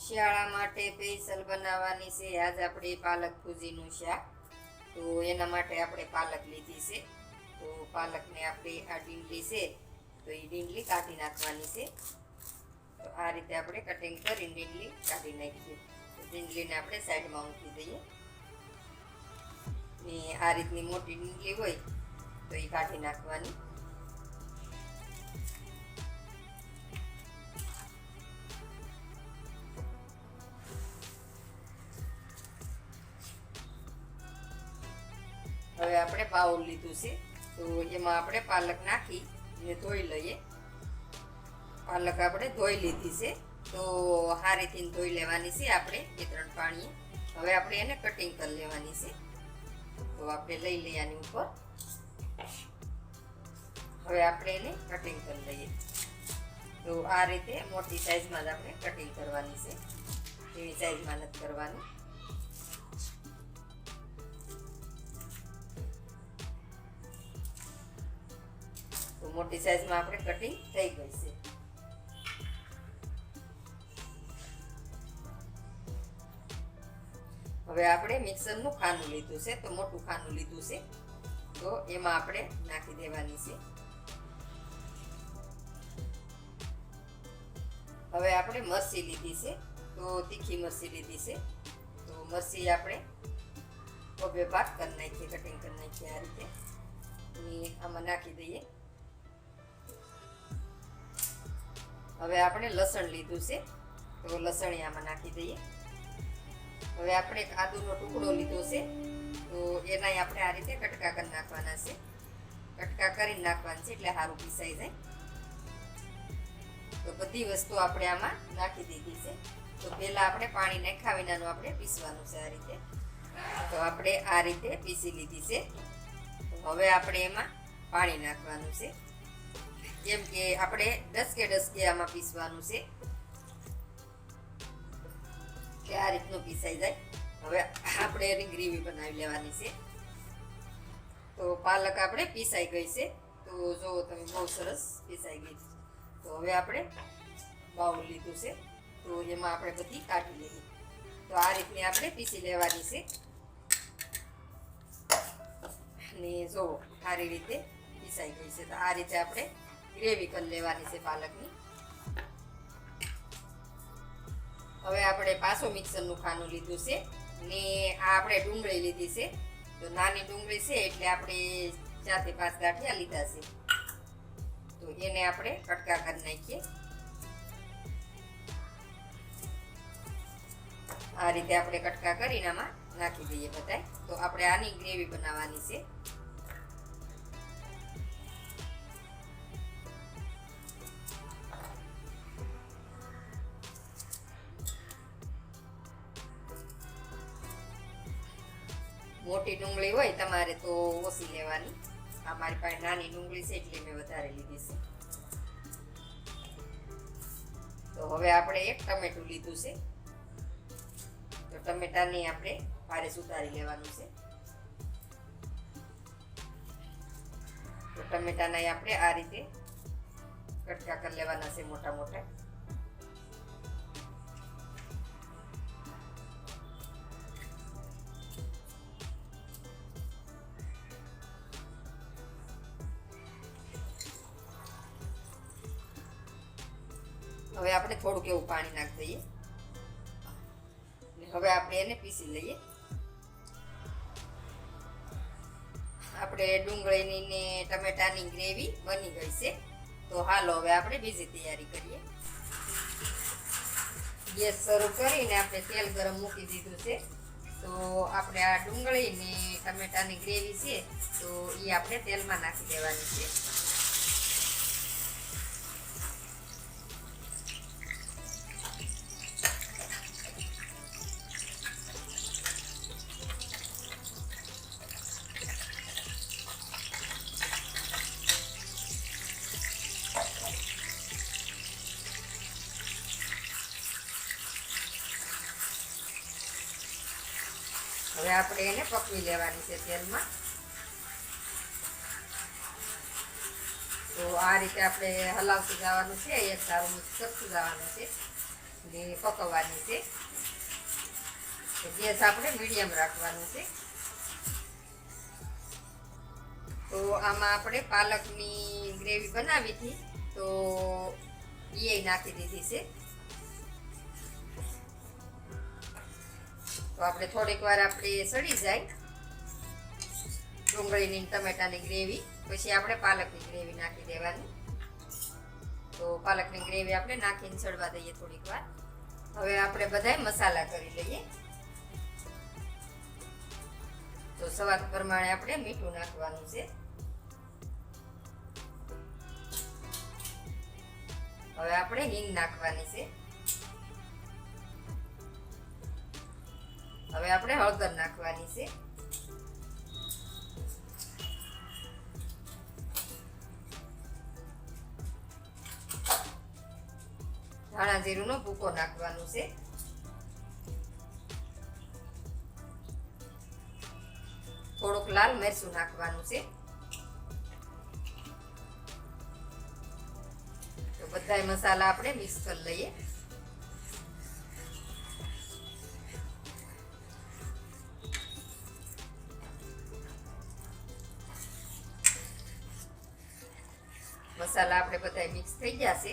શિયાળા માટે સ્પેશિયલ બનાવવાની છે આજ આપણે પાલક ભુજીનું શાક. તો એના માટે આપણે પાલક લીધી છે. તો પાલકને આપણે આ ડીંડલી છે તો એ ડીંડલી કાઢી નાખવાની છે. તો આ રીતે આપણે કટિંગ કરીને ડીંડલી કાઢી નાખીએ. ડીંડલીને આપણે સાઈડમાં મૂકી દઈએ. ને આ રીતની મોટી ડીંડલી હોય તો એ કાઢી નાખવાની. હવે આપણે બાઉલ લીધું છે તો એમાં આપણે પાલક નાખી ને ધોઈ લઈએ. પાલક આપણે ધોઈ લીધી છે તો હારીથી ધોઈ લેવાની છે આપણે 2-3 પાણીએ. હવે આપણે એને કટિંગ કરી લેવાની છે. તો આપણે લઈ લઈએ આની ઉપર. હવે આપણે એને કટિંગ કરી લઈએ. તો આ રીતે મોટી સાઈઝમાં જ આપણે કટિંગ કરવાની છે, એવી સાઈઝમાં નથી કરવાની. તો મોટી સાઈઝમાં આપણે કટિંગ થઈ ગઈ છે. હવે આપણે મિક્સરનું ખાનું લીધું છે તો મોટું ખાનું લીધું છે તો એમાં આપણે નાખી દેવાની છે. હવે આપણે મરચી લીધી છે તો તીખી મરચી લીધી છે. તો મરચી આપણે 2 ભાગ કરી નાખીએ, કટિંગ કરી નાખીએ આ રીતે. આમાં નાખી દઈએ. હવે આપણે લસણ લીધું છે તો લસણ આમાં નાખી દઈએ. હવે આપણે એક આદુનો ટુકડો લીધો છે તો એના આપણે આ રીતે કટકા કરી નાખવાના છે. કટકા કરીને નાખવાના છે એટલે સારું પીસાઈ જાય. તો બધી વસ્તુ આપણે આમાં નાખી દીધી છે. તો પહેલા આપણે પાણી નાખ્યા વિનાનું આપણે પીસવાનું છે આ રીતે. તો આપણે આ રીતે પીસી લીધી છે. તો હવે આપણે એમાં પાણી નાખવાનું છે. જેમ કે આપણે ડસકે આમાં પીસવાનું છે કે આ રીતનું પીસાઈ જાય. હવે આપણે એની ગ્રેવી બનાવી લેવાની છે. તો પાલક આપણે પીસાઈ ગઈ છે. તો જો તમે બહુ સરસ પીસાઈ ગઈ છે. તો હવે આપણે બાઉલ લીધું છે તો એમાં આપણે બધી કાઢી લઈએ. તો આ રીતની આપણે પીસી લેવાની છે. અને જો સારી રીતે પીસાઈ ગઈ છે. તો આ રીતે આપણે ગ્રેવી કરી લેવાની છે પાલકની. હવે આપણે પાછું મિક્સરનું ખાનું લીધું છે ને આ આપણે ડુંગળી લીધી છે. તો નાની ડુંગળી છે એટલે આપણે 4 થી 5 ગાંઠિયા લીધા છે. તો એને આપણે કટકા કરી નાખીએ. આ રીતે આપણે કટકા કરીને આમાં નાખી દઈએ બધાય. તો આપણે આની ગ્રેવી બનાવવાની છે. મોટી ડુંગળી હોય તમારે તો ઓછી લેવાની. આ મારી પાસે નાની ડુંગળી છે એટલે મેં વધારે લીધી છે. તો હવે આપણે એક ટમેટું લીધું છે તો ટમેટાને આપણે ભારે સુધારી લેવાનું છે. તો ટમેટાને આપણે આ રીતે કટકા કરી લેવાના છે મોટા મોટા. હવે આપણે થોડુંક એવું પાણી નાખી દઈએ. હવે આપણે એને પીસી લઈએ. આપણે ડુંગળીની ને ટમેટાની ગ્રેવી બની ગઈ છે. તો હાલો હવે આપણે બીજી તૈયારી કરીએ. ગેસ શરૂ કરીને આપણે તેલ ગરમ મૂકી દીધું છે. તો આપણે આ ડુંગળી ને ટમેટાની ગ્રેવી છે તો એ આપણે તેલમાં નાખી દેવાની છે. હવે આપણે એને પકવી લેવાની છે તેલમાં. તો આ રીતે આપણે હલાવતું જવાનું છે, એક સારું મિક્સ કરતું જવાનું છે. ને પકવવાની છે. ગેસ આપણે મીડિયમ રાખવાનું છે. તો આમાં આપણે પાલકની ગ્રેવી બનાવી હતી તો એ નાખી દીધી છે. તો આપણે થોડીક વાર આપણે સડી જાય ડુંગળીની ટમેટાની ગ્રેવી, પછી આપણે પાલકની ગ્રેવી નાખી દેવાની. તો પાલકની ગ્રેવી આપણે નાખીને સડવા દઈએ થોડીક વાર. હવે આપણે બધાય મસાલા કરી લઈએ. તો સ્વાદ પ્રમાણે આપણે મીઠું નાખવાનું છે. હવે આપણે હિંગ નાખવાની છે. હવે આપણે હળદર નાખવાની છે. ધાણા જીરુંનો ભૂકો નાખવાનું છે. થોડુંક લાલ મરચું નાખવાનું છે. તો બધાય મસાલા આપણે મિક્સ કરી લઈએ. મસાલા આપણે બધાય મિક્સ થઈ ગયા છે.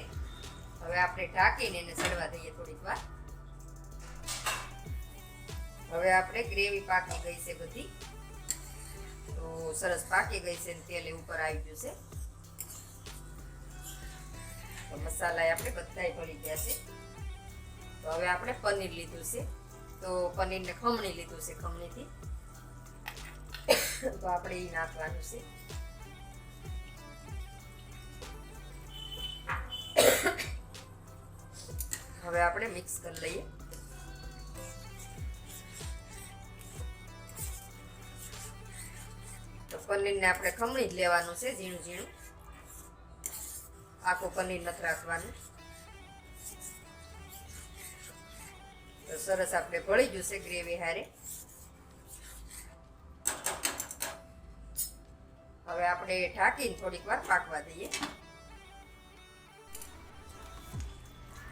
હવે આપણે ઢાંકીને એને સડવા દઈએ થોડીક વાર. હવે આપણે ગ્રેવી પાકી ગઈ છે બધી. તો સરસ પાકી ગઈ છે ને તેલ ઉપર આવી ગયું છે. તો મસાલા આપણે બધાય ભળી ગયા છે. તો હવે આપણે પનીર લીધું છે. તો પનીરને ખમણી લીધું છે, ખમણીથી. તો આપણે એ નાખવાનું છે. હવે આપણે મિક્સ કરી લઈએ. તો પનીરને આપણે ખમણી જ લેવાનું છે, ઝીણું ઝીણું. આખું પનીર નથી રાખવાનું. તો સરસ આપણે ભળી ગયું છે ગ્રેવી હારે. હવે આપણે ઢાંકીને થોડીક વાર પાકવા દઈએ.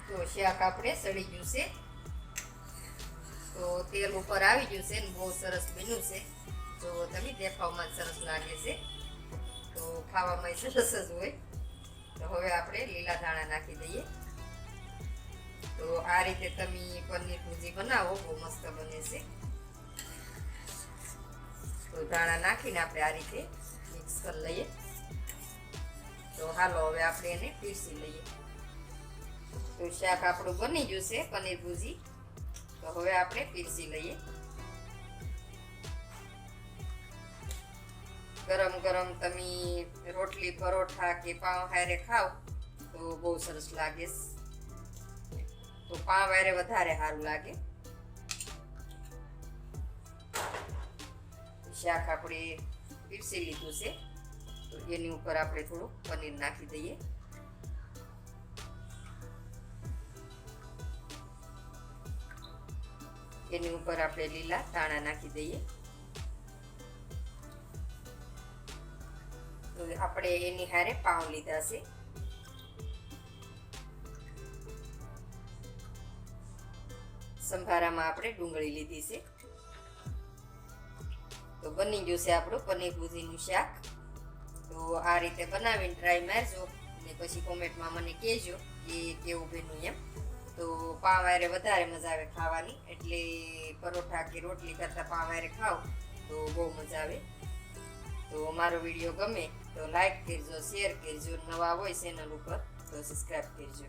તો શાક આપણે સડી ગયું છે. તો તેલ ઉપર આવી ગયું છે ને બહુ સરસ બન્યું છે. તો તમે દેખાવમાં સરસ લાગે છે, તો ખાવામાં સરસ જ હોય. તો હવે આપણે લીલા ધાણા નાખી દઈએ. તો આ રીતે તમે પનીર ભુજી બનાવો, બહુ મસ્ત બને છે. તો ધાણા નાખીને આપણે આ રીતે મિક્સ કરી લઈએ. તો હાલો હવે આપણે એને પીરસી લઈએ. તો શાક આપણું બની ગયું છે પનીર ભુજી. તો હવે આપણે પીરસી લઈએ. ગરમ ગરમ તમે રોટલી પરોઠા કે પાવ હારે ખાવ તો બહુ સરસ લાગે. તો પાવ હારે વધારે સારું લાગે. શાક આપણે પીરસી લીધું છે. તો એની ઉપર આપણે થોડું પનીર નાખી દઈએ. એની ઉપર આપણે લીલા ધાણા નાખી દઈએ. તો આપણે એની હારે પાવ લીધા છે. સંભારામાં આપણે ડુંગળી લીધી છે. તો બની ગયું છે આપણું પનીર ભુજીનું શાક. તો આ રીતે બનાવીને ટ્રાય મારજો અને પછી કોમેન્ટમાં મને કહેજો કે કેવું બન્યું એમ. તો પાવ હારે વધારે મજા આવે ખાવાની, એટલે પરોઠા કે રોટલી કરતાં પાવ હારે ખાવ તો બહુ મજા આવે. તો મારો વિડીયો ગમે તો લાઈક કરજો, શેર કરજો. નવા હોય ચેનલ ઉપર તો સબસ્ક્રાઈબ કરજો.